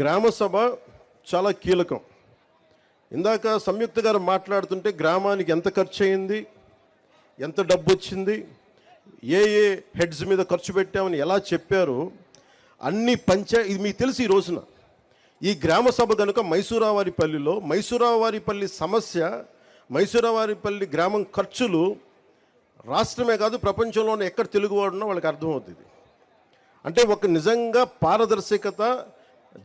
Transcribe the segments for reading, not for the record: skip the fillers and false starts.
గ్రామ సభ చాలా కీలకం. ఇందాక సంయుక్త గారు మాట్లాడుతుంటే గ్రామానికి ఎంత ఖర్చు అయింది, ఎంత డబ్బు వచ్చింది, ఏ ఏ హెడ్స్ మీద ఖర్చు పెట్టామని ఎలా చెప్పారు. అన్ని ఇది మీకు తెలిసి ఈ రోజున ఈ గ్రామ సభ కనుక మైసూరావారిపల్లి సమస్య, మైసూరావారిపల్లి గ్రామం ఖర్చులు రాష్ట్రమే కాదు ప్రపంచంలోనే ఎక్కడ తెలుగువాడున్నా వాళ్ళకి అర్థమవుతుంది. అంటే ఒక నిజంగా పారదర్శకత,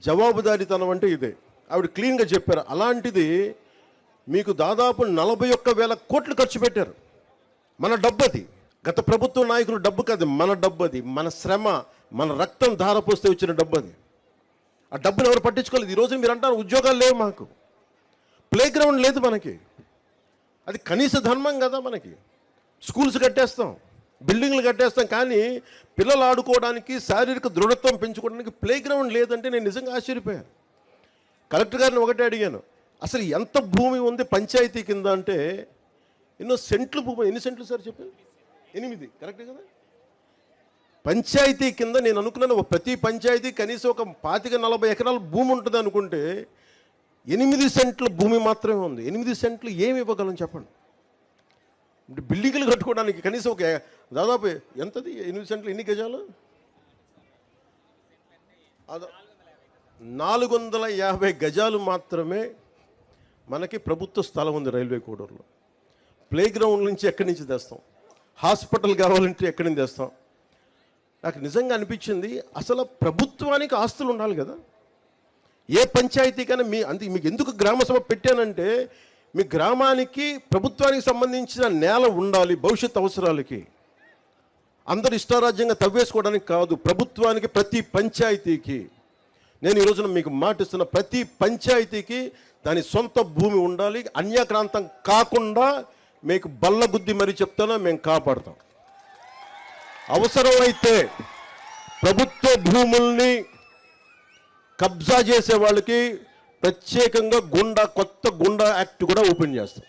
జవాబుదారీతనం అంటే ఇదే. ఆవిడ క్లీన్గా చెప్పారు. అలాంటిది మీకు దాదాపు 41,000 కోట్లు ఖర్చు పెట్టారు. మన డబ్బు అది, గత ప్రభుత్వ నాయకులు డబ్బు కాదు, మన డబ్బు అది, మన శ్రమ, మన రక్తం ధారపోస్తే వచ్చిన డబ్బు అది. ఆ డబ్బును ఎవరు పట్టించుకోలేదు. ఈరోజు మీరు అంటారు ఉద్యోగాలు లేవు, మాకు ప్లే గ్రౌండ్ లేదు, మనకి అది కనీస ధర్మం కదా. మనకి స్కూల్స్ కట్టేస్తాం, బిల్డింగ్లు కట్టేస్తాం, కానీ పిల్లలు ఆడుకోవడానికి, శారీరక దృఢత్వం పెంచుకోవడానికి ప్లే గ్రౌండ్ లేదంటే నేను నిజంగా ఆశ్చర్యపోయాను. కలెక్టర్ గారిని ఒకటే అడిగాను, అసలు ఎంత భూమి ఉంది పంచాయతీ కింద అంటే, ఎన్నో సెంట్లు భూమి. ఎన్ని సెంట్లు సార్ చెప్పారు? 8 కరెక్టే కదా. పంచాయతీ కింద నేను అనుకున్నాను ప్రతి పంచాయతీ కనీసం ఒక 25-40 ఎకరాల భూమి ఉంటుంది అనుకుంటే 8 సెంట్ల భూమి మాత్రమే ఉంది. 8 సెంట్లు ఏమి ఇవ్వగలం చెప్పండి. బిల్డింగ్లు కట్టుకోవడానికి కనీసం ఒక దాదాపు ఎంతది 8 సెంట్లు ఎన్ని గజాలు? 450 గజాలు మాత్రమే మనకి ప్రభుత్వ స్థలం ఉంది రైల్వే కోడూరులో. ప్లే గ్రౌండ్ నుంచి ఎక్కడి నుంచి తెస్తాం? హాస్పిటల్ కావాలంటే ఎక్కడి నుంచి తెస్తాం? నాకు నిజంగా అనిపించింది, అసలు ప్రభుత్వానికి ఆస్తులు ఉండాలి కదా. ఏ పంచాయతీకైనా మీకు ఎందుకు గ్రామ సభ పెట్టానంటే, మీ గ్రామానికి ప్రభుత్వానికి సంబంధించిన నేల ఉండాలి భవిష్యత్ అవసరాలకి. అందరు ఇష్టారాజ్యంగా తవ్వేసుకోవడానికి కాదు, ప్రభుత్వానికి ప్రతి పంచాయతీకి. నేను ఈ రోజున మీకు మాటిస్తున్న, ప్రతి పంచాయతీకి దాని సొంత భూమి ఉండాలి. అన్యాక్రాంతం కాకుండా మీకు బల్లగుద్ది మరీ చెప్తానో మేము కాపాడుతాం. అవసరమైతే ప్రభుత్వ భూముల్ని కబ్జా చేసే వాళ్ళకి ప్రత్యేకంగా కొత్త గుండా యాక్ట్ కూడా ఓపెన్ చేస్తాం.